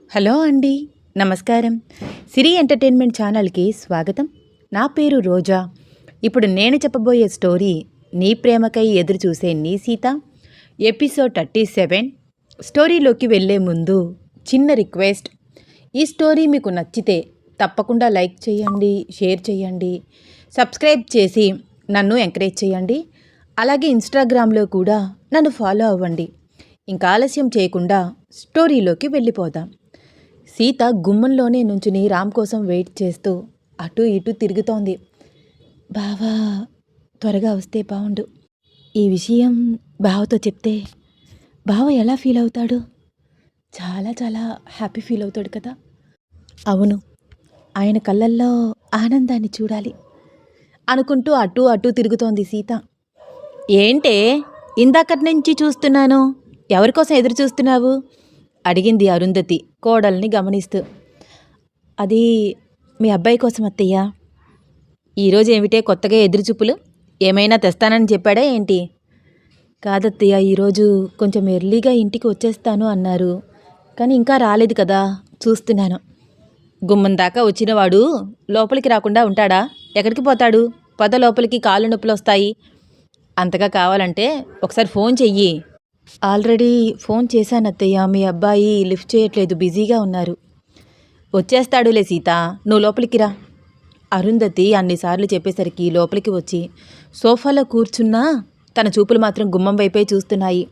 Hello అండి, నమస్కారం. సిరి entertainment ఛానల్కి స్వాగతం. నా పేరు రోజా. ఇప్పుడు నేను చెప్పబోయే స్టోరీ నీ ప్రేమకై ఎదురు చూసే నీ సీత, ఎపిసోడ్ 37. స్టోరీలోకి వెళ్ళే ముందు చిన్న రిక్వెస్ట్. ఈ స్టోరీ మీకు నచ్చితే తప్పకుండా లైక్ చేయండి, షేర్ చేయండి, సబ్స్క్రైబ్ చేసి నన్ను ఎంకరేజ్ చేయండి. అలాగే ఇన్స్టాగ్రామ్లో కూడా నన్ను ఫాలో అవ్వండి. ఇంకా ఆలస్యం చేయకుండా స్టోరీలోకి వెళ్ళిపోదాం. సీత గుమ్మంలోనే నుంచుని రామ్ కోసం వెయిట్ చేస్తూ అటు ఇటు తిరుగుతోంది. బావా త్వరగా వస్తే బావుండు. ఈ విషయం బావతో చెప్తే బావ ఎలా ఫీల్ అవుతాడు? చాలా చాలా హ్యాపీ ఫీల్ అవుతాడు కదా. అవును, ఆయన కళ్ళల్లో ఆనందాన్ని చూడాలి అనుకుంటూ అటు అటు తిరుగుతోంది సీత. ఏంటే ఇందాకటి నుంచి చూస్తున్నాను, ఎవరికోసం ఎదురు చూస్తున్నావు? అడిగింది అరుంధతి కోడల్ని గమనిస్తూ. అది మీ అబ్బాయి కోసం అత్తయ్యా. ఈరోజు ఏమిటే కొత్తగా ఎదురుచూపులు? ఏమైనా తెస్తానని చెప్పాడా ఏంటి? కాదత్తయ్య, ఈరోజు కొంచెం ఎర్లీగా ఇంటికి వచ్చేస్తాను అన్నారు, కానీ ఇంకా రాలేదు కదా, చూస్తున్నాను. గుమ్మం దాకా వచ్చినవాడు లోపలికి రాకుండా ఉంటాడా? ఎక్కడికి పోతాడు? పద లోపలికి, కాళ్ళు నొప్పులు వస్తాయి. అంతగా కావాలంటే ఒకసారి ఫోన్ చెయ్యి. ఆల్రెడీ ఫోన్ చేశాను అత్తయ్య, మీ అబ్బాయి లిఫ్ట్ చేయట్లేదు, బిజీగా ఉన్నారు. వచ్చేస్తాడులే సీత, నువ్వు లోపలికి రా. అరుంధతి అన్నిసార్లు చెప్పేసరికి లోపలికి వచ్చి సోఫాలో కూర్చున్నా తన చూపులు మాత్రం గుమ్మం వైపే చూస్తున్నాయి.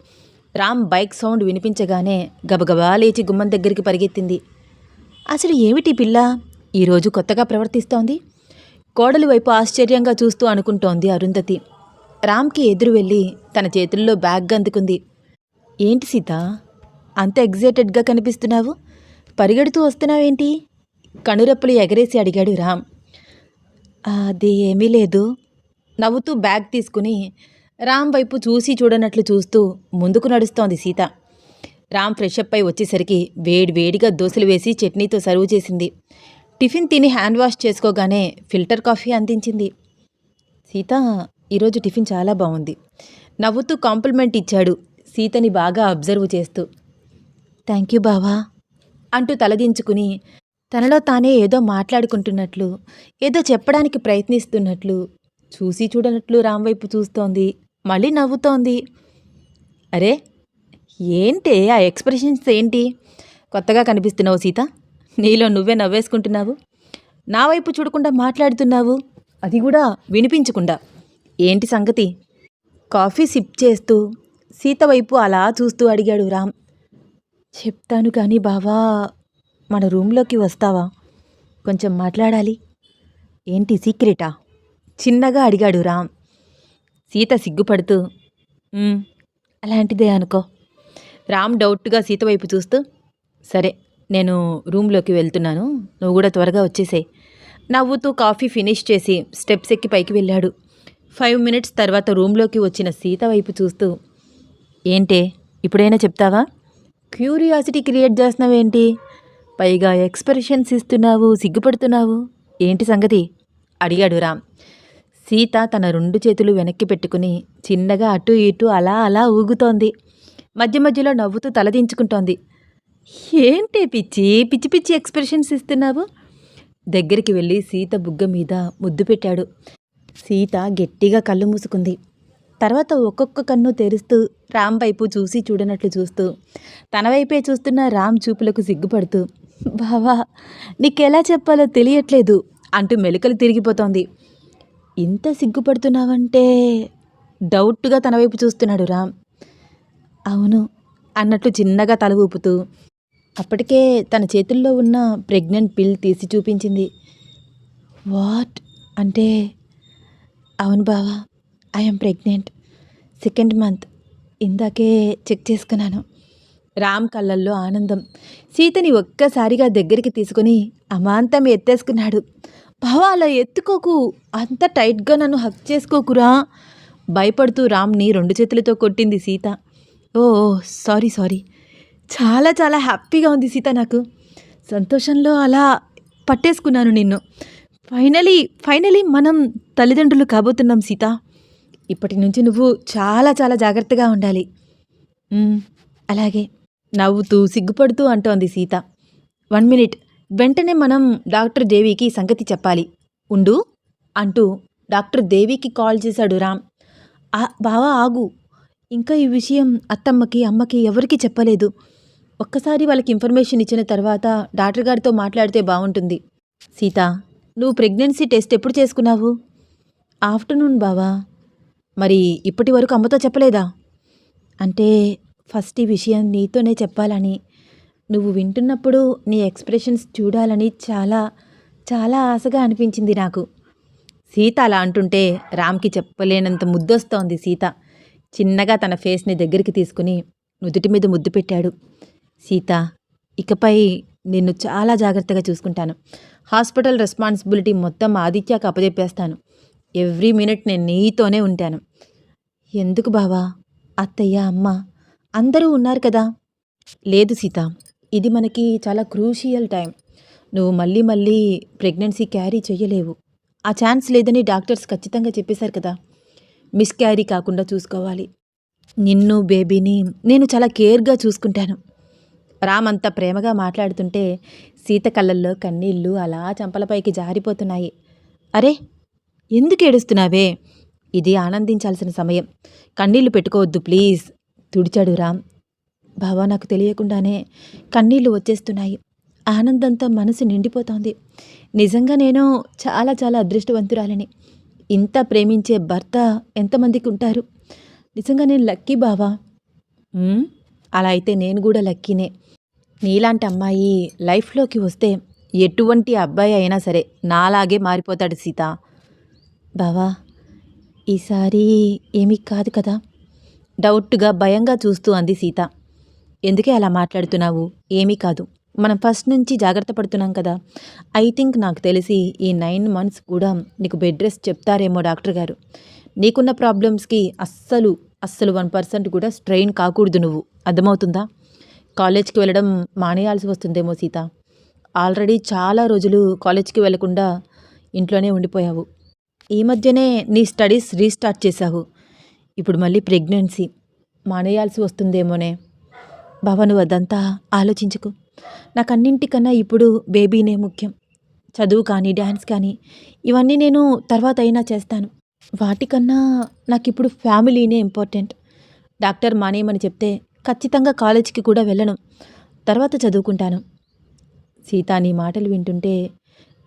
రామ్ బైక్ సౌండ్ వినిపించగానే గబగబా లేచి గుమ్మం దగ్గరికి పరిగెత్తింది. అసలు ఏమిటి పిల్ల ఈరోజు కొత్తగా ప్రవర్తిస్తోంది? కోడలి వైపు ఆశ్చర్యంగా చూస్తూ అనుకుంటోంది అరుంధతి. రామ్కి ఎదురు వెళ్ళి తన చేతుల్లో బ్యాగ్ అందుకుంది. ఏంటి సీత అంత ఎగ్జైటెడ్గా కనిపిస్తున్నావు? పరిగెడుతూ వస్తున్నావేంటి? కనురెప్పలు ఎగరేసి అడిగాడు రామ్. అది ఏమీ లేదు. నవ్వుతూ బ్యాగ్ తీసుకుని రామ్ వైపు చూసి చూడనట్లు చూస్తూ ముందుకు నడుస్తోంది సీత. రామ్ ఫ్రెషప్ అయి వచ్చేసరికి వేడివేడిగా దోశలు వేసి చట్నీతో సర్వ్ చేసింది. టిఫిన్ తిని హ్యాండ్ వాష్ చేసుకోగానే ఫిల్టర్ కాఫీ అందించింది. సీత ఈరోజు టిఫిన్ చాలా బాగుంది, నవ్వుతూ కాంప్లిమెంట్ ఇచ్చాడు సీతని బాగా అబ్జర్వ్ చేస్తూ. థ్యాంక్ యూ బావా అంటూ తలదించుకుని తనలో తానే ఏదో మాట్లాడుకుంటున్నట్లు, ఏదో చెప్పడానికి ప్రయత్నిస్తున్నట్లు, చూసి చూడనట్లు రామ్ వైపు చూస్తోంది. మళ్ళీ నవ్వుతోంది. అరే ఏంటే ఆ ఎక్స్ప్రెషన్స్ ఏంటి? కొత్తగా కనిపిస్తున్నావు సీత. నీలో నువ్వే నవ్వేసుకుంటున్నావు. నా వైపు చూడకుండా మాట్లాడుతున్నావు, అది కూడా వినిపించకుండా. ఏంటి సంగతి? కాఫీ సిప్ చేస్తూ సీత వైపు అలా చూస్తూ అడిగాడు రామ్. చెప్తాను కానీ బావా, మన రూమ్లోకి వస్తావా? కొంచెం మాట్లాడాలి. ఏంటి సీక్రెటా? చిన్నగా అడిగాడు రామ్. సీత సిగ్గుపడుతూ అలాంటిదే అనుకో. రామ్ డౌట్గా సీత వైపు చూస్తూ, సరే నేను రూమ్లోకి వెళ్తున్నాను, నువ్వు కూడా త్వరగా వచ్చేసేయ్. నవ్వుతూ కాఫీ ఫినిష్ చేసి స్టెప్స్ ఎక్కి పైకి వెళ్ళాడు. 5 మినిట్స్ తర్వాత రూమ్లోకి వచ్చిన సీత వైపు చూస్తూ, ఏంటే ఇప్పుడైనా చెప్తావా? క్యూరియాసిటీ క్రియేట్ చేస్తున్నావేంటి? పైగా ఎక్స్ప్రెషన్స్ ఇస్తున్నావు, సిగ్గుపడుతున్నావు, ఏంటి సంగతి? అడిగాడు రామ్. సీత తన 2 చేతులు వెనక్కి పెట్టుకుని చిన్నగా అటు ఇటు అలా అలా ఊగుతోంది. మధ్య మధ్యలో నవ్వుతూ తలదించుకుంటోంది. ఏంటి పిచ్చి పిచ్చి పిచ్చి ఎక్స్ప్రెషన్స్ ఇస్తున్నావు? దగ్గరికి వెళ్ళి సీత బుగ్గ మీద ముద్దు పెట్టాడు. సీత గట్టిగా కళ్ళు మూసుకుంది. తర్వాత ఒక్కొక్క కన్ను తెరుస్తూ రామ్ వైపు చూసి చూడనట్లు చూస్తూ తన వైపే చూస్తున్న రామ్ చూపులకు సిగ్గుపడుతూ, బావా నీకెలా చెప్పాలో తెలియట్లేదు అంటూ మెలికలు తిరిగిపోతోంది. ఇంత సిగ్గుపడుతున్నావంటే డౌట్గా తన వైపు చూస్తున్నాడు రామ్. అవును అన్నట్లు చిన్నగా తల ఊపుతూ అప్పటికే తన చేతుల్లో ఉన్న ప్రెగ్నెంట్ పిల్ తీసి చూపించింది. వాట్ అంటే? అవును బావా, ఐఎమ్ ప్రెగ్నెంట్, 2nd మంత్, ఇందాకే చెక్ చేసుకున్నాను. రామ్ కళ్ళల్లో ఆనందం. సీతని ఒక్కసారిగా దగ్గరికి తీసుకుని అమాంతం ఎత్తేసుకున్నాడు. బావా అలా ఎత్తుకోకు, అంత టైట్గా నన్ను హక్ చేసుకోకురా. భయపడుతూ రామ్ని 2 చేతులతో కొట్టింది సీత. ఓ సారీ, చాలా చాలా హ్యాపీగా ఉంది సీత, నాకు సంతోషంలో అలా పట్టేసుకున్నాను నిన్ను. ఫైనలీ మనం తల్లిదండ్రులు కాబోతున్నాం సీత. ఇప్పటి నుంచి నువ్వు చాలా చాలా జాగ్రత్తగా ఉండాలి. అలాగే నవ్వుతూ సిగ్గుపడుతూ అంటోంది సీత. 1 మినిట్. వెంటనే మనం డాక్టర్ దేవికి సంగతి చెప్పాలి. ఉండు అంటూ డాక్టర్ దేవికి కాల్ చేశాడు రామ్. బావా ఆగు. ఇంకా ఈ విషయం అత్తమ్మకి, అమ్మకి ఎవరికీ చెప్పలేదు. ఒక్కసారి వాళ్ళకి ఇన్ఫర్మేషన్ ఇచ్చిన తర్వాత డాక్టర్ గారితో మాట్లాడితే బావుంటుంది. సీత, నువ్వు ప్రెగ్నెన్సీ టెస్ట్ ఎప్పుడు చేసుకున్నావు? ఆఫ్టర్నూన్ బావా. మరి ఇప్పటి వరకు అమ్మతో చెప్పలేదా? అంటే ఫస్ట్ ఈ విషయం నీతోనే చెప్పాలని, నువ్వు వింటున్నప్పుడు నీ ఎక్స్ప్రెషన్స్ చూడాలని చాలా చాలా ఆశగా అనిపించింది నాకు. సీత అలా అంటుంటే రామ్కి చెప్పలేనంత ముద్దొస్తోంది. సీత చిన్నగా తన ఫేస్ని దగ్గరికి తీసుకుని నుదుటి మీద ముద్దు పెట్టాడు. సీత, ఇకపై నిన్ను చాలా జాగ్రత్తగా చూసుకుంటాను. హాస్పిటల్ రెస్పాన్సిబిలిటీ మొత్తం ఆదిత్యకు అప్పజెప్పేస్తాను. ఎవ్రీ మినిట్ నేను నీతోనే ఉంటాను. ఎందుకు బావా? అత్తయ్య, అమ్మ అందరూ ఉన్నారు కదా. లేదు సీత, ఇది మనకి చాలా క్రూషియల్ టైం. నువ్వు మళ్ళీ మళ్ళీ ప్రెగ్నెన్సీ క్యారీ చెయ్యలేవు. ఆ ఛాన్స్ లేదని డాక్టర్స్ ఖచ్చితంగా చెప్పేశారు కదా. మిస్క్యారీ కాకుండా చూసుకోవాలి. నిన్ను, బేబీని నేను చాలా కేర్గా చూసుకుంటాను. రామ్ అంత ప్రేమగా మాట్లాడుతుంటే సీత కళ్ళల్లో కన్నీళ్ళు అలా చంపలపైకి జారిపోతున్నాయి. అరే, ఎందుకు ఏడుస్తున్నావే? ఇది ఆనందించాల్సిన సమయం. కన్నీళ్లు పెట్టుకోవద్దు ప్లీజ్, తుడిచాడు రామ్. బావా, నాకు తెలియకుండానే కన్నీళ్లు వచ్చేస్తున్నాయి. ఆనందంతో మనసు నిండిపోతోంది. నిజంగా నేను చాలా చాలా అదృష్టవంతురాలని. ఇంత ప్రేమించే భర్త ఎంతమందికి ఉంటారు? నిజంగా నేను లక్కీ బావా. అలా అయితే నేను కూడా లక్కీనే. నీలాంటి అమ్మాయి లైఫ్లోకి వస్తే ఎటువంటి అబ్బాయి అయినా సరే నాలాగే మారిపోతాడు సీత. బావా, ఈసారి ఏమీ కాదు కదా? డౌట్గా భయంగా చూస్తూ అంది సీత. ఎందుకే అలా మాట్లాడుతున్నావు? ఏమీ కాదు, మనం ఫస్ట్ నుంచి జాగ్రత్త పడుతున్నాం కదా. ఐ థింక్ నాకు తెలిసి ఈ 9 months కూడా నీకు బెడ్ రెస్ట్ చెప్తారేమో డాక్టర్ గారు. నీకున్న ప్రాబ్లమ్స్కి అస్సలు 1% కూడా స్ట్రెయిన్ కాకూడదు నువ్వు. అర్థమవుతుందా? కాలేజ్కి వెళ్ళడం మానేయాల్సి వస్తుందేమో సీత. ఆల్రెడీ చాలా రోజులు కాలేజ్కి వెళ్లకుండా ఇంట్లోనే ఉండిపోయావు. ఈ మధ్యనే నీ స్టడీస్ రీస్టార్ట్ చేశావు. ఇప్పుడు మళ్ళీ ప్రెగ్నెన్సీ మానేయాల్సి వస్తుందేమోనే. బాబా, నువ్వు అదంతా ఆలోచించుకు. నాకన్నింటికన్నా ఇప్పుడు బేబీనే ముఖ్యం. చదువు కానీ, డ్యాన్స్ కానీ ఇవన్నీ నేను తర్వాత అయినా చేస్తాను. వాటికన్నా నాకు ఇప్పుడు ఫ్యామిలీనే ఇంపార్టెంట్. డాక్టర్ మానేయమని చెప్తే ఖచ్చితంగా కాలేజీకి కూడా వెళ్ళను. తర్వాత చదువుకుంటాను. సీత, నీ మాటలు వింటుంటే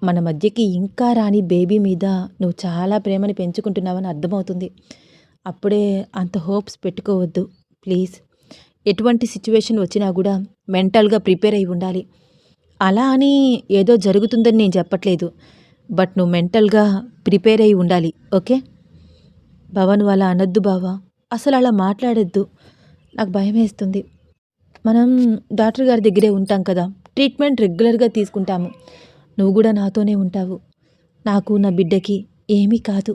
మన మధ్యకి ఇంకా రాని బేబీ మీద నువ్వు చాలా ప్రేమని పెంచుకుంటున్నావని అర్థమవుతుంది. అప్పుడే అంత హోప్స్ పెట్టుకోవద్దు ప్లీజ్. ఎటువంటి సిచ్యువేషన్ వచ్చినా కూడా మెంటల్గా ప్రిపేర్ అయి ఉండాలి. అలా అని ఏదో జరుగుతుందని నేను చెప్పట్లేదు, బట్ నువ్వు మెంటల్గా ప్రిపేర్ అయి ఉండాలి. ఓకే బావా? నువ్వు అలా అనొద్దు బావా, అసలు అలా మాట్లాడొద్దు. నాకు భయం వేస్తుంది. మనం డాక్టర్ గారి దగ్గరే ఉంటాం కదా, ట్రీట్మెంట్ రెగ్యులర్గా తీసుకుంటాము. నువ్వు కూడా నాతోనే ఉంటావు. నాకు, నా బిడ్డకి ఏమీ కాదు.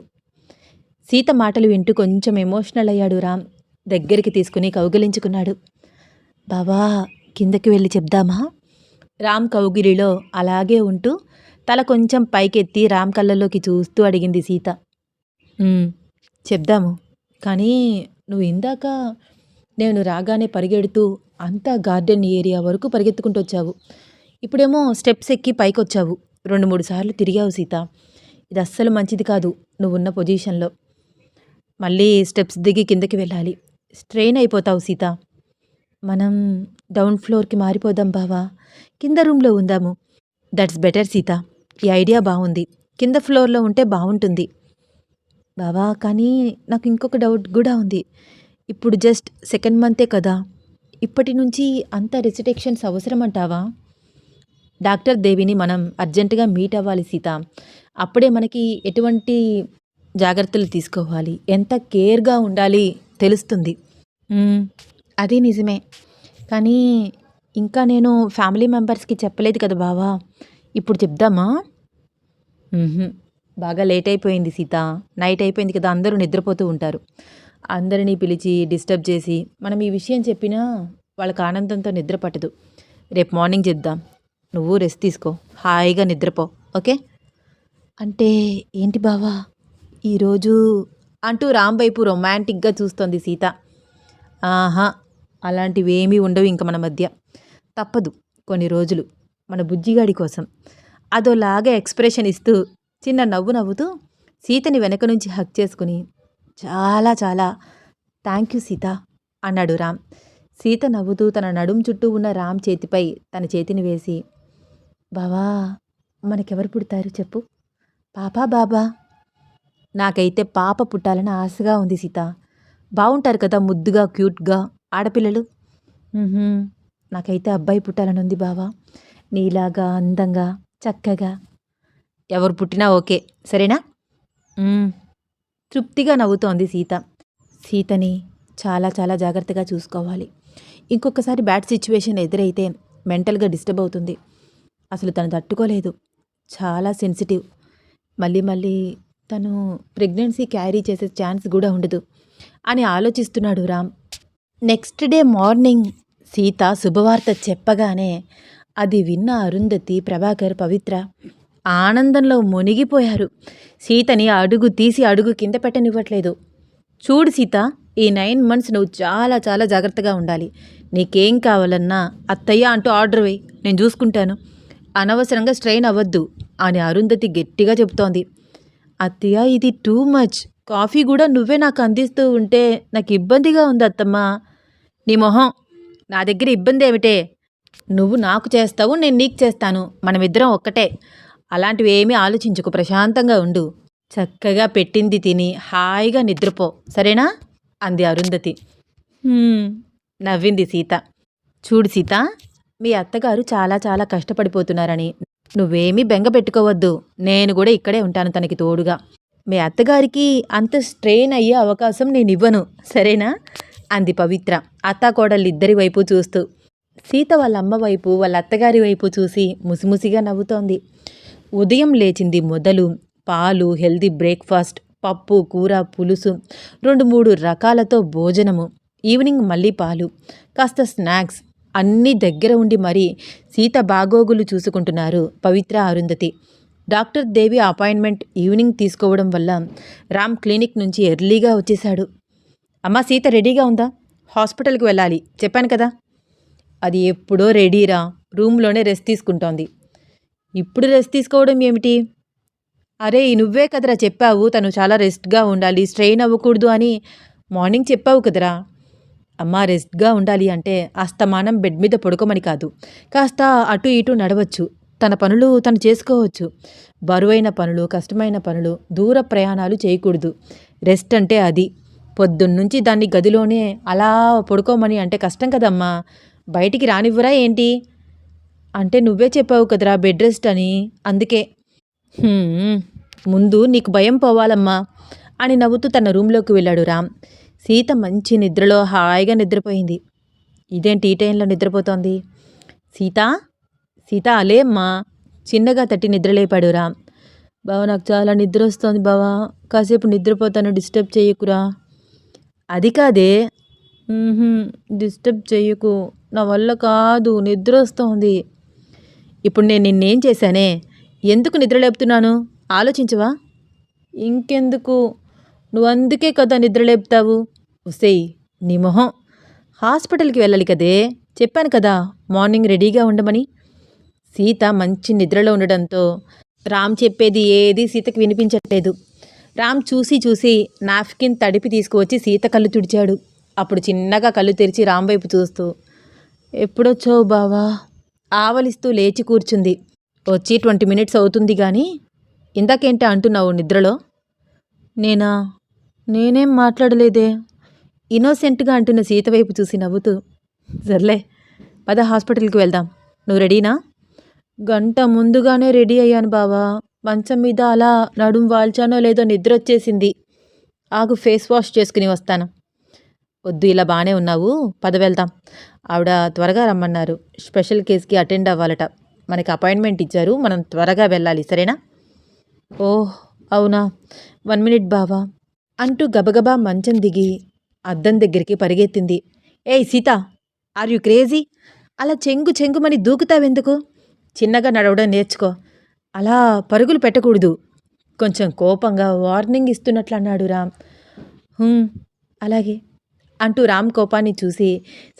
సీత మాటలు వింటూ కొంచెం ఎమోషనల్ అయ్యాడు రామ్. దగ్గరికి తీసుకుని కౌగిలించుకున్నాడు. బావా, కిందకి వెళ్ళి చెప్దామా? రామ్ కౌగిలిలో అలాగే ఉంటూ తల కొంచెం పైకెత్తి రామ్ కళ్ళల్లోకి చూస్తూ అడిగింది సీత. చెప్దాము, కానీ నువ్వు ఇందాక నేను రాగానే పరిగెడుతూ అంతా గార్డెన్ ఏరియా వరకు పరిగెత్తుకుంటూ వచ్చావు. ఇప్పుడేమో స్టెప్స్ ఎక్కి పైకొచ్చావు. 2-3 సార్లు తిరిగావు సీత. ఇది అస్సలు మంచిది కాదు. నువ్వున్న పొజిషన్లో మళ్ళీ స్టెప్స్ దిగి కిందకి వెళ్ళాలి. స్ట్రెయిన్ అయిపోతావు సీత. మనం డౌన్ ఫ్లోర్కి మారిపోదాం బావా, కింద రూమ్లో ఉందాము. That's better Sita. ఈ ఐడియా బాగుంది. కింద ఫ్లోర్లో ఉంటే బాగుంటుంది బావా. కానీ నాకు ఇంకొక డౌట్ కూడా ఉంది. ఇప్పుడు జస్ట్ 2nd month కదా, ఇప్పటి నుంచి అంత రిజిస్ట్రేషన్స్ అవసరం అంటావా? డాక్టర్ దేవిని మనం అర్జెంటుగా మీట్ అవ్వాలి సీత. అప్పుడే మనకి ఎటువంటి జాగ్రత్తలు తీసుకోవాలి, ఎంత కేర్గా ఉండాలి తెలుస్తుంది. అది నిజమే, కానీ ఇంకా నేను ఫ్యామిలీ మెంబర్స్కి చెప్పలేదు కదా బావా. ఇప్పుడు చెప్దామా? బాగా లేట్ అయిపోయింది సీత. నైట్ అయిపోయింది కదా, అందరూ నిద్రపోతూ ఉంటారు. అందరినీ పిలిచి డిస్టర్బ్ చేసి మనం ఈ విషయం చెప్పినా వాళ్ళకి ఆనందంతో నిద్ర పట్టదు. రేపు మార్నింగ్ చెప్దాం. నువ్వు రెస్ట్ తీసుకో, హాయిగా నిద్రపో. ఓకే? అంటే ఏంటి బావా ఈరోజు అంటూ రామ్ వైపు రొమాంటిక్గా చూస్తోంది సీత. ఆహా, అలాంటివి ఏమీ ఉండవు ఇంక మన మధ్య. తప్పదు కొన్ని రోజులు. మన బుజ్జిగాడి కోసం. అదోలాగా ఎక్స్ప్రెషన్ ఇస్తూ చిన్న నవ్వు నవ్వుతూ సీతని వెనక నుంచి హగ్ చేసుకుని చాలా చాలా థ్యాంక్ యూ సీత అన్నాడు రామ్. సీత నవ్వుతూ తన నడుం చుట్టూ ఉన్న రామ్ చేతిపై తన చేతిని వేసి, బావా మనకెవరు పుడతారు చెప్పు, పాపా బాబా? నాకైతే పాప పుట్టాలని ఆశగా ఉంది సీత. బాగుంటారు కదా ముద్దుగా క్యూట్గా ఆడపిల్లలు. నాకైతే అబ్బాయి పుట్టాలని ఉంది బావా, నీలాగా అందంగా చక్కగా. ఎవరు పుట్టినా ఓకే సరేనా? తృప్తిగా నవ్వుతోంది సీత. సీతని చాలా చాలా జాగ్రత్తగా చూసుకోవాలి. ఇంకొకసారి బ్యాడ్ సిచ్యువేషన్ ఎదురైతే మెంటల్గా డిస్టర్బ్ అవుతుంది. అసలు తను తట్టుకోలేదు, చాలా సెన్సిటివ్. మళ్ళీ మళ్ళీ తను ప్రెగ్నెన్సీ క్యారీ చేసే ఛాన్స్ కూడా ఉండదు అని ఆలోచిస్తున్నాడు Ram. Next day morning Sita శుభవార్త చెప్పగానే అది విన్న అరుంధతి, ప్రభాకర్, పవిత్ర ఆనందంలో మునిగిపోయారు. సీతని అడుగు తీసి అడుగు కింద పెట్టనివ్వట్లేదు. చూడు సీత, ఈ 9 months నువ్వు చాలా చాలా జాగ్రత్తగా ఉండాలి. నీకేం కావాలన్నా అత్తయ్య అంటూ ఆర్డర్ వేయి, నేను చూసుకుంటాను. అనవసరంగా స్ట్రెయిన్ అవ్వద్దు అని అరుంధతి గట్టిగా చెబుతోంది. అత్తయ్య ఇది టూ మచ్. కాఫీ కూడా నువ్వే నాకు అందిస్తూ ఉంటే నాకు ఇబ్బందిగా ఉంది అత్తమ్మ. నీ మొహం, నా దగ్గర ఇబ్బంది ఏమిటే? నువ్వు నాకు చేస్తావు, నేను నీకు చేస్తాను, మనమిద్దరం ఒక్కటే. అలాంటివి ఏమీ ఆలోచించుకు, ప్రశాంతంగా ఉండు. చక్కగా పెట్టింది తిని హాయిగా నిద్రపో సరేనా అంది అరుంధతి. నవ్వింది సీత. చూడు సీత, మీ అత్తగారు చాలా చాలా కష్టపడిపోతున్నారని నువ్వేమీ బెంగ పెట్టుకోవద్దు. నేను కూడా ఇక్కడే ఉంటాను తనకి తోడుగా. మీ అత్తగారికి అంత స్ట్రెయిన్ అయ్యే అవకాశం నేను ఇవ్వను సరేనా అంది పవిత్ర అత్తాకోడళ్ళిద్దరి వైపు చూస్తూ. సీత వాళ్ళ అమ్మ వైపు, వాళ్ళ అత్తగారి వైపు చూసి ముసిముసిగా నవ్వుతోంది. ఉదయం లేచింది మొదలు పాలు, హెల్దీ బ్రేక్ఫాస్ట్, పప్పు, కూర, పులుసు, 2-3 రకాలతో భోజనము, ఈవినింగ్ మళ్ళీ పాలు, కాస్త స్నాక్స్ అన్నీ దగ్గర ఉండి మరీ సీత బాగోగులు చూసుకుంటున్నారు పవిత్ర, అరుంధతి. డాక్టర్ దేవి అపాయింట్మెంట్ ఈవినింగ్ తీసుకోవడం వల్ల రామ్ క్లినిక్ నుంచి ఎర్లీగా వచ్చేశాడు. అమ్మా సీత రెడీగా ఉందా? హాస్పిటల్కి వెళ్ళాలి చెప్పాను కదా. అది ఎప్పుడో రెడీరా, రూమ్లోనే రెస్ట్ తీసుకుంటోంది. ఇప్పుడు రెస్ట్ తీసుకోవడం ఏమిటి? అరే నువ్వే కదరా చెప్పావు తను చాలా రెస్ట్గా ఉండాలి, స్ట్రెయిన్ అవ్వకూడదు అని మార్నింగ్ చెప్పావు కదరా. అమ్మ రెస్ట్గా ఉండాలి అంటే అస్తమానం బెడ్ మీద పడుకోమని కాదు, కాస్త అటు ఇటు నడవచ్చు, తన పనులు తను చేసుకోవచ్చు. బరువైన పనులు, కష్టమైన పనులు, దూర ప్రయాణాలు చేయకూడదు. రెస్ట్ అంటే అది. పొద్దున్నుంచి దాన్ని గదిలోనే అలా పడుకోమని అంటే కష్టం కదమ్మా. బయటికి రానివ్వరా ఏంటి? అంటే నువ్వే చెప్పావు కదరా బెడ్ రెస్ట్ అని, అందుకే. ముందు నీకు భయం పోవాలమ్మా అని నవ్వుతూ తన రూమ్లోకి వెళ్ళాడు రామ్. సీత మంచి నిద్రలో హాయిగా నిద్రపోయింది. ఇదేంటి ఈ టైంలో నిద్రపోతోంది? సీత, సీత అలే అమ్మా చిన్నగా తట్టి నిద్రలేపాడు రామ్. బావా నాకు చాలా నిద్ర వస్తోంది బావా, కాసేపు నిద్రపోతాను, డిస్టర్బ్ చేయకురా. అది కాదే. డిస్టర్బ్ చెయ్యకు, నా వల్ల కాదు, నిద్ర వస్తోంది. ఇప్పుడు నేను నిన్నేం చేశానే, ఎందుకు నిద్రలేపుతున్నాను ఆలోచించవా? ఇంకెందుకు, నువ్వు అందుకే కదా నిద్రలేపుతావు. ఒసేయ్ నీ మొహం, హాస్పిటల్కి వెళ్ళాలి కదే, చెప్పాను కదా మార్నింగ్ రెడీగా ఉండమని. సీత మంచి నిద్రలో ఉండడంతో రామ్ చెప్పేది ఏది సీతకి వినిపించట్లేదు. రామ్ చూసి చూసి నాప్కిన్ తడిపి తీసుకువచ్చి సీత కళ్ళు తుడిచాడు. అప్పుడు చిన్నగా కళ్ళు తెరిచి రామ్ వైపు చూస్తూ, ఎప్పుడొచ్చావు బావా ఆవలిస్తూ లేచి కూర్చుంది. వచ్చి 20 minutes అవుతుంది కానీ ఇందాకేంటి అంటున్నావు నిద్రలో? నేనేం మాట్లాడలేదే ఇన్నోసెంట్గా అంటున్న సీత వైపు చూసి నవ్వుతూ. సర్లే పద హాస్పిటల్కి వెళ్దాం, నువ్వు రెడీనా? గంట ముందుగానే రెడీ అయ్యాను బావా, మంచం మీద అలా నడుం వాల్చానో లేదో నిద్ర వచ్చేసింది. ఆగు ఫేస్ వాష్ చేసుకుని వస్తాను. వద్దు ఇలా బాగానే ఉన్నావు, పద వెళ్దాం. ఆవిడ త్వరగా రమ్మన్నారు, స్పెషల్ కేస్కి అటెండ్ అవ్వాలట, మనకి అపాయింట్మెంట్ ఇచ్చారు, మనం త్వరగా వెళ్ళాలి సరేనా? ఓహ్ అవునా, 1 minute బావా అంటూ గబగబా మంచం దిగి అద్దం దగ్గరికి పరిగెత్తింది. ఏయ్ సీత, ఆర్ యు క్రేజీ? అలా చెంగుమని దూకుతావెందుకు? చిన్నగా నడవడం నేర్చుకో, అలా పరుగులు పెట్టకూడదు. కొంచెం కోపంగా వార్నింగ్ ఇస్తున్నట్లు అన్నాడు రామ్. అలాగే అంటూ రామ్ కోపాన్ని చూసి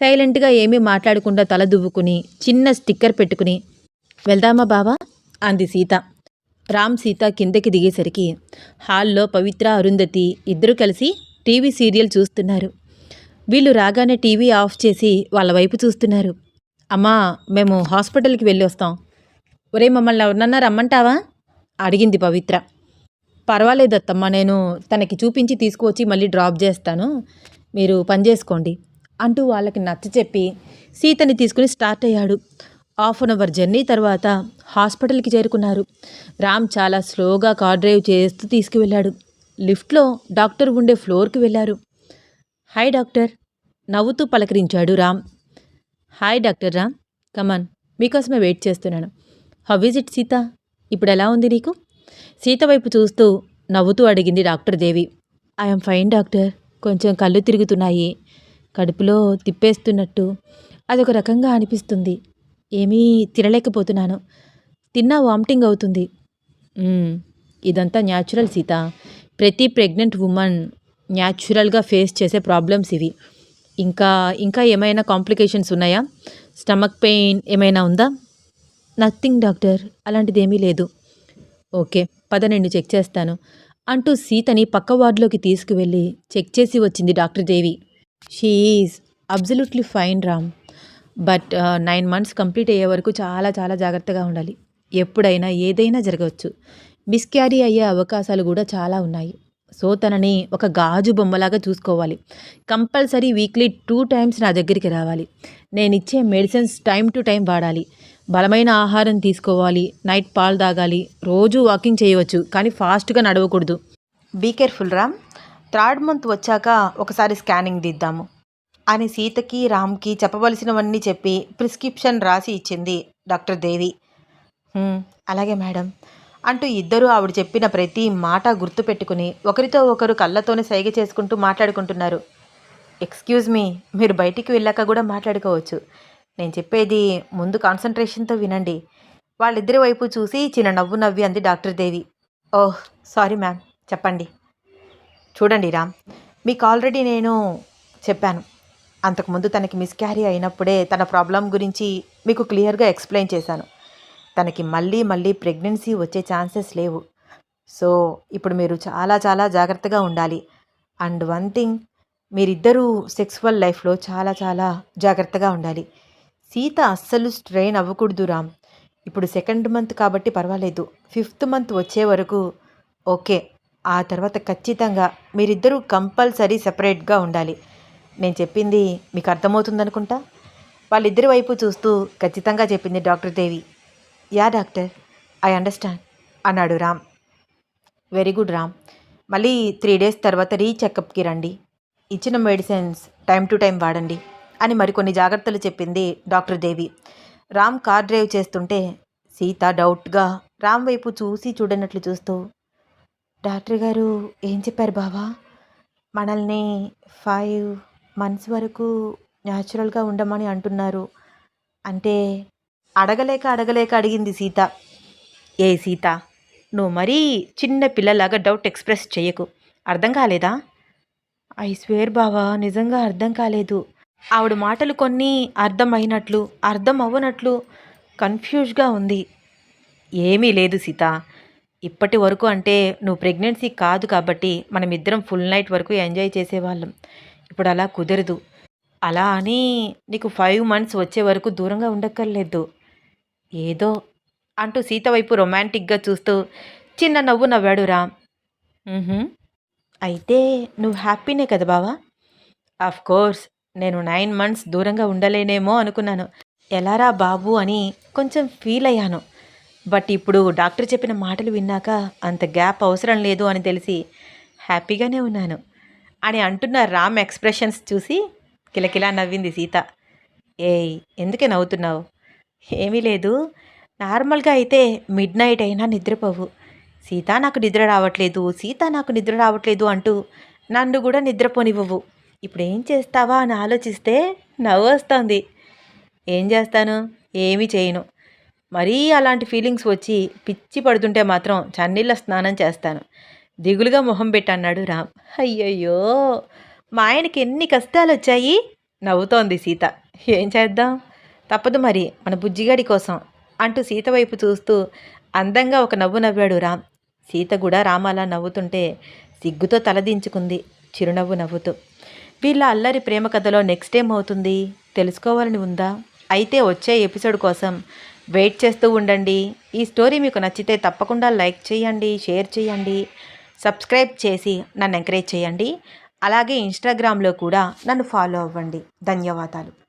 సైలెంట్గా ఏమీ మాట్లాడకుండా తల దువ్వుకుని చిన్న స్టిక్కర్ పెట్టుకుని వెళ్దామా బావా అంది సీత. రామ్ సీత కిందకి దిగేసరికి హాల్లో పవిత్ర అరుంధతి ఇద్దరూ కలిసి టీవీ సీరియల్ చూస్తున్నారు. వీళ్ళు రాగానే టీవీ ఆఫ్ చేసి వాళ్ళ వైపు చూస్తున్నారు. అమ్మా, మేము హాస్పిటల్కి వెళ్ళి వస్తాం. ఒరే, మమ్మల్ని ఎవరినన్నా రమ్మంటావా అడిగింది పవిత్ర. పర్వాలేదత్తమ్మా, నేను తనకి చూపించి తీసుకువచ్చి మళ్ళీ డ్రాప్ చేస్తాను, మీరు పని చేసుకోండి అంటూ వాళ్ళకి నచ్చచెప్పి సీతని తీసుకుని స్టార్ట్ అయ్యాడు. 1/2 అవర్ జర్నీ తర్వాత హాస్పిటల్కి చేరుకున్నారు. రామ్ చాలా స్లోగా కార్ డ్రైవ్ చేస్తూ తీసుకువెళ్ళాడు. లిఫ్ట్లో డాక్టర్ ఉండే ఫ్లోర్కి వెళ్ళారు. హాయ్ డాక్టర్, నవ్వుతూ పలకరించాడు రామ్. హాయ్ డాక్టర్ రామ్, కమాన్, మీకోసమే వెయిట్ చేస్తున్నాను. హౌ ఈజ్ ఇట్ సీత, ఇప్పుడు ఎలా ఉంది నీకు? సీత వైపు చూస్తూ నవ్వుతూ అడిగింది doctor Devi. I'm fine doctor, కొంచెం కళ్ళు తిరుగుతున్నాయి, కడుపులో తిప్పేస్తున్నట్టు అదొక రకంగా అనిపిస్తుంది, ఏమీ తినలేకపోతున్నాను, తిన్నా వామిటింగ్ అవుతుంది. ఇదంతా న్యాచురల్ సీత, ప్రతి ప్రెగ్నెంట్ ఉమెన్ న్యాచురల్గా ఫేస్ చేసే ప్రాబ్లమ్స్ ఇవి. ఇంకా ఇంకా ఏమైనా కాంప్లికేషన్స్ ఉన్నాయా? స్టమక్ పెయిన్ ఏమైనా ఉందా? నథింగ్ డాక్టర్, అలాంటిదేమీ లేదు. ఓకే, పద నిన్ను చెక్ చేస్తాను అంటూ సీతని పక్క వార్డులోకి తీసుకువెళ్ళి చెక్ చేసి వచ్చింది doctor Devi. She is absolutely fine Ram, but 9 months complete అయ్యే వరకు చాలా చాలా జాగ్రత్తగా ఉండాలి. ఎప్పుడైనా ఏదైనా జరగవచ్చు, మిస్క్యారీ అయ్యే అవకాశాలు కూడా చాలా ఉన్నాయి. సో తనని ఒక గాజు బొమ్మలాగా చూసుకోవాలి. కంపల్సరీ వీక్లీ 2 times నా దగ్గరికి రావాలి. నేనిచ్చే మెడిసిన్స్ టైం టు టైం వాడాలి. బలమైన ఆహారం తీసుకోవాలి. నైట్ పాలు తాగాలి. రోజూ వాకింగ్ చేయవచ్చు, కానీ ఫాస్ట్గా నడవకూడదు. Be careful Ram. 3rd month వచ్చాక ఒకసారి స్కానింగ్ దిద్దాము అని సీతకి రామ్కి చెప్పవలసినవన్నీ చెప్పి ప్రిస్క్రిప్షన్ రాసి ఇచ్చింది డాక్టర్ దేవి. అలాగే మేడం అంటూ ఇద్దరూ ఆవిడ చెప్పిన ప్రతి మాట గుర్తుపెట్టుకుని ఒకరితో ఒకరు కళ్ళతోనే సైగ చేసుకుంటూ మాట్లాడుకుంటున్నారు. ఎక్స్క్యూజ్ మీ, మీరు బయటికి వెళ్ళాక కూడా మాట్లాడుకోవచ్చు. నేను చెప్పేది ముందు కాన్సన్ట్రేషన్తో వినండి. వాళ్ళిద్దరి వైపు చూసి చిన్న నవ్వు నవ్వి అంది డాక్టర్ దేవి. ఓహ్ సారీ మ్యామ్, చెప్పండి. చూడండి రామ్, మీకు ఆల్రెడీ నేను చెప్పాను. అంతకుముందు తనకి మిస్క్యారీ అయినప్పుడే తన ప్రాబ్లం గురించి మీకు క్లియర్గా ఎక్స్ప్లెయిన్ చేశాను. తనకి మళ్ళీ మళ్ళీ ప్రెగ్నెన్సీ వచ్చే ఛాన్సెస్ లేవు. సో ఇప్పుడు మీరు చాలా చాలా జాగ్రత్తగా ఉండాలి. అండ్ వన్ థింగ్, మీరిద్దరూ సెక్సువల్ లైఫ్లో చాలా చాలా జాగ్రత్తగా ఉండాలి. సీత అస్సలు స్ట్రెయిన్ అవ్వకూడదు రామ్. ఇప్పుడు 2nd month కాబట్టి పర్వాలేదు. 5th month వచ్చే వరకు ఓకే. ఆ తర్వాత ఖచ్చితంగా మీరిద్దరూ కంపల్సరీ సెపరేట్గా ఉండాలి. నేను చెప్పింది మీకు అర్థమవుతుందనుకుంటా. వాళ్ళిద్దరి వైపు చూస్తూ ఖచ్చితంగా చెప్పింది doctor Devi. Yeah doctor, I understand అన్నాడు రామ్. వెరీ గుడ్ రామ్, మళ్ళీ 3 days తర్వాత రీచెకప్కి రండి. ఇచ్చిన మెడిసిన్స్ టైం టు టైం వాడండి అని మరికొన్ని జాగ్రత్తలు చెప్పింది డాక్టర్ దేవి. రామ్ కార్ డ్రైవ్ చేస్తుంటే సీత డౌట్గా రామ్ వైపు చూసి చూడనట్లు చూస్తూ, డాక్టర్ గారు ఏం చెప్పారు బావా? మనల్ని 5 months వరకు న్యాచురల్గా ఉండమని అంటున్నారు అంటే? అడగలేక అడిగింది సీత. ఏ సీత, నువ్వు మరీ చిన్న పిల్లలాగా డౌట్ ఎక్స్ప్రెస్ చేయకు. అర్థం కాలేదా? ఐ స్వేర్ బావా, నిజంగా అర్థం కాలేదు. ఆవిడ మాటలు కొన్ని అర్థమైనట్లు అర్థం అవ్వనట్లు కన్ఫ్యూజ్గా ఉంది. ఏమీ లేదు సీత, ఇప్పటి వరకు అంటే నువ్వు ప్రెగ్నెన్సీ కాదు కాబట్టి మనమిద్దరం ఫుల్ నైట్ వరకు ఎంజాయ్ చేసేవాళ్ళం. ఇప్పుడు అలా కుదరదు. అలా అని నీకు 5 months వచ్చే వరకు దూరంగా ఉండక్కర్లేదు. ఏదో అంటూ సీత వైపు రొమాంటిక్గా చూస్తూ చిన్న నవ్వు నవ్వాడు రామ్. అయితే నువ్వు హ్యాపీనే కదా బావా? ఆఫ్ కోర్స్, నేను 9 months దూరంగా ఉండలేనేమో అనుకున్నాను. ఎలారా బాబు అని కొంచెం ఫీల్ అయ్యాను. బట్ ఇప్పుడు డాక్టర్ చెప్పిన మాటలు విన్నాక అంత గ్యాప్ అవసరం లేదు అని తెలిసి హ్యాపీగానే ఉన్నాను అని అంటున్న రామ్ ఎక్స్ప్రెషన్స్ చూసి కిలకిలా నవ్వింది సీత. ఏయ్, ఎందుకే నవ్వుతున్నావు? ఏమీ లేదు. నార్మల్గా అయితే మిడ్ నైట్ అయినా నిద్రపోవు. సీత నాకు నిద్ర రావట్లేదు అంటూ నన్ను కూడా నిద్రపోనివ్వవు. ఇప్పుడు ఏం చేస్తావా అని ఆలోచిస్తే నవ్వు వస్తుంది. ఏం చేస్తాను? ఏమీ చేయను. మరీ అలాంటి ఫీలింగ్స్ వచ్చి పిచ్చి పడుతుంటే మాత్రం చన్నీళ్ళ స్నానం చేస్తాను. దిగులుగా మొహం పెట్టన్నాడు రామ్. అయ్యయ్యో, మా ఆయనకి ఎన్ని కష్టాలు వచ్చాయి నవ్వుతోంది సీత. ఏం చేద్దాం, తప్పదు మరి మన బుజ్జిగాడి కోసం అంటూ సీత వైపు చూస్తూ అందంగా ఒక నవ్వు నవ్వాడు రామ్. సీత కూడా రామ్ అలా నవ్వుతుంటే సిగ్గుతో తలదించుకుంది చిరునవ్వు నవ్వుతూ. వీళ్ళ అల్లరి ప్రేమ కథలో నెక్స్ట్ ఏమవుతుంది తెలుసుకోవాలని ఉందా? అయితే వచ్చే ఎపిసోడ్ కోసం వెయిట్ చేస్తూ ఉండండి. ఈ స్టోరీ మీకు నచ్చితే తప్పకుండా లైక్ చేయండి, షేర్ చేయండి, సబ్స్క్రైబ్ చేసి నన్ను ఎంకరేజ్ చేయండి. అలాగే ఇన్స్టాగ్రామ్లో కూడా నన్ను ఫాలో అవ్వండి. ధన్యవాదాలు.